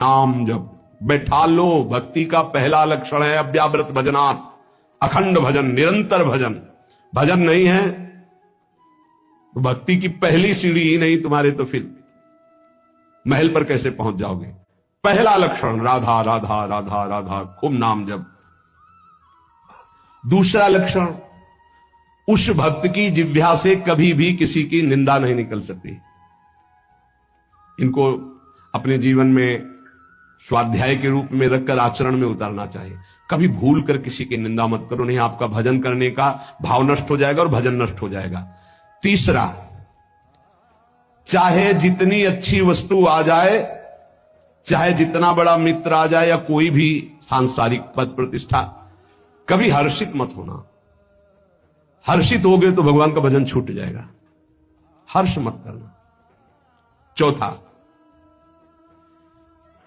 नाम जप बैठा लो। भक्ति का पहला लक्षण है अव्याव्रत भजनात्, अखंड भजन, निरंतर भजन। भजन नहीं है तो भक्ति की पहली सीढ़ी ही नहीं तुम्हारे, तो फिर महल पर कैसे पहुंच जाओगे। पहला लक्षण राधा राधा राधा राधा, खूब नाम जप। दूसरा लक्षण, उस भक्त की जिह्वा से कभी भी किसी की निंदा नहीं निकल सकती। इनको अपने जीवन में स्वाध्याय के रूप में रखकर आचरण में उतारना चाहिए। कभी भूल कर किसी की निंदा मत करो, नहीं आपका भजन करने का भाव नष्ट हो जाएगा और भजन नष्ट हो जाएगा। तीसरा, चाहे जितनी अच्छी वस्तु आ जाए, चाहे जितना बड़ा मित्र आ जाए या कोई भी सांसारिक पद प्रतिष्ठा, कभी हर्षित मत होना। हर्षित हो गए तो भगवान का भजन छूट जाएगा। हर्ष मत करना। चौथा,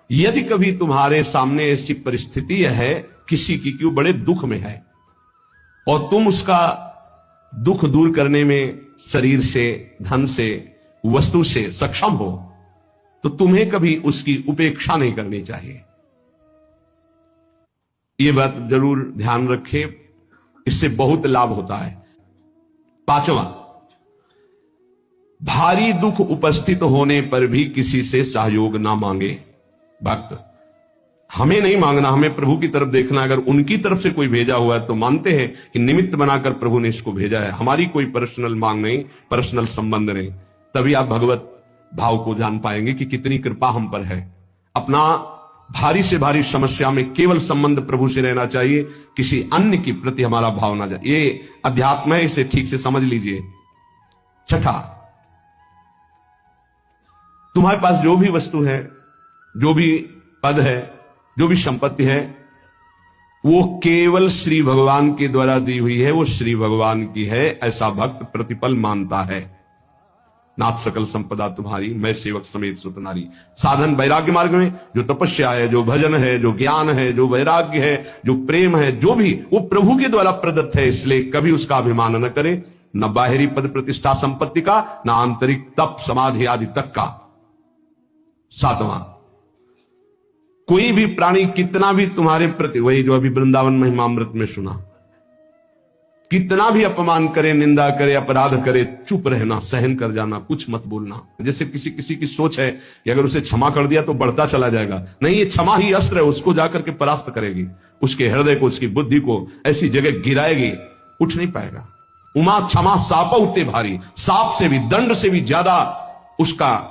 यदि कभी तुम्हारे सामने ऐसी परिस्थिति है किसी की कि वो बड़े दुख में है और तुम उसका दुख दूर करने में शरीर से, धन से, वस्तु से सक्षम हो, तो तुम्हें कभी उसकी उपेक्षा नहीं करनी चाहिए। यह बात जरूर ध्यान रखे, इससे बहुत लाभ होता है। पांचवा, भारी दुख उपस्थित होने पर भी किसी से सहयोग ना मांगे। भक्त हमें नहीं मांगना, हमें प्रभु की तरफ देखना। अगर उनकी तरफ से कोई भेजा हुआ है तो मानते हैं कि निमित्त बनाकर प्रभु ने इसको भेजा है, हमारी कोई पर्सनल मांग नहीं, पर्सनल संबंध नहीं। तभी आप भगवत भाव को जान पाएंगे कि कितनी कृपा हम पर है। अपना भारी से भारी समस्या में केवल संबंध प्रभु से रहना चाहिए, किसी अन्य की प्रति हमारा भाव ना जाए। ये अध्यात्म है, इसे ठीक से समझ लीजिए। छठा, तुम्हारे पास जो भी वस्तु है, जो भी पद है, जो भी संपत्ति है, वो केवल श्री भगवान के द्वारा दी हुई है, वो श्री भगवान की है, ऐसा भक्त प्रतिपल मानता है। नाथ सकल संपदा तुम्हारी, मैं सेवक समेत सुत नारी। साधन वैराग्य मार्ग में जो तपस्या है, जो भजन है, जो ज्ञान है, जो वैराग्य है, जो प्रेम है, जो भी, वो प्रभु के द्वारा प्रदत्त है। इसलिए कभी उसका अभिमान न करे, न बाहरी पद प्रतिष्ठा संपत्ति का, न आंतरिक तप समाधि आदि तक का। सातवां, कोई भी प्राणी कितना भी तुम्हारे प्रति, वही जो अभी वृंदावन महिमामृत में सुना, कितना भी अपमान करे, निंदा करे, अपराध करे, चुप रहना, सहन कर जाना, कुछ मत बोलना। जैसे किसी की सोच है कि अगर उसे क्षमा कर दिया तो बढ़ता चला जाएगा। नहीं, ये क्षमा ही अस्त्र है, उसको जाकर के परास्त करेगी, उसके हृदय को, उसकी बुद्धि को ऐसी जगह गिराएगी, उठ नहीं पाएगा। उमा क्षमा साप उठते भारी, सांप से भी, दंड से भी ज्यादा उसका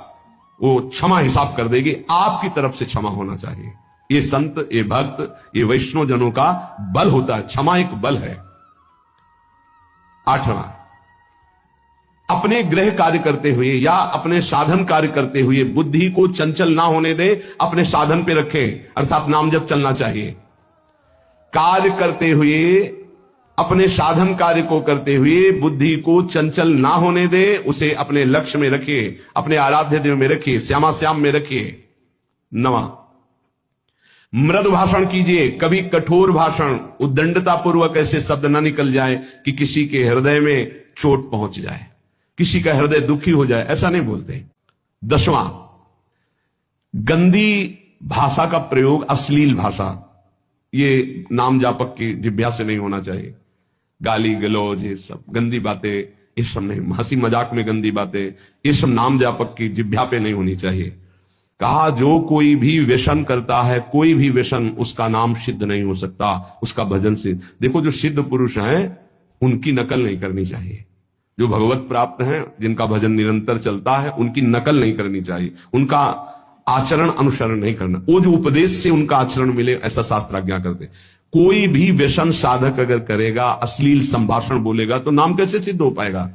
वो क्षमा हिसाब कर देगी। आपकी तरफ से क्षमा होना चाहिए। ये संत, ये भक्त, ये वैष्णव जनों का बल होता है। क्षमा एक बल है। आठवां, अपने गृह कार्य करते हुए या अपने साधन कार्य करते हुए बुद्धि को चंचल ना होने दे, अपने साधन पे रखे, अर्थात नाम जप चलना चाहिए। कार्य करते हुए, अपने साधन कार्य को करते हुए बुद्धि को चंचल ना होने दे, उसे अपने लक्ष्य में रखिए, अपने आराध्य देव में रखिए, श्यामा श्याम में रखिए। नवा, मृदु भाषण कीजिए, कभी कठोर भाषण, उद्दंडता पूर्वक ऐसे शब्द ना निकल जाए कि किसी के हृदय में चोट पहुंच जाए, किसी का हृदय दुखी हो जाए, ऐसा नहीं बोलते। दसवां, गंदी भाषा का प्रयोग, अश्लील भाषा, ये नाम जापक की जिह्वा से नहीं होना चाहिए। गाली गलौज, ये सब गंदी बातें, ये सब नहीं। हंसी मजाक में गंदी बातें, ये सब नाम जापक की जिह्वा पे नहीं होनी चाहिए। कहा, जो कोई भी व्यसन करता है, कोई भी व्यसन, उसका नाम सिद्ध नहीं हो सकता, उसका भजन सिद्ध। देखो, जो सिद्ध पुरुष हैं उनकी नकल नहीं करनी चाहिए। जो भगवत प्राप्त हैं, जिनका भजन निरंतर चलता है, उनकी नकल नहीं करनी चाहिए, उनका आचरण अनुसरण नहीं करना। वो जो उपदेश से उनका आचरण मिले, ऐसा शास्त्र आज्ञा करते। कोई भी व्यसन साधक अगर करेगा, अश्लील संभाषण बोलेगा, तो नाम कैसे सिद्ध हो पाएगा।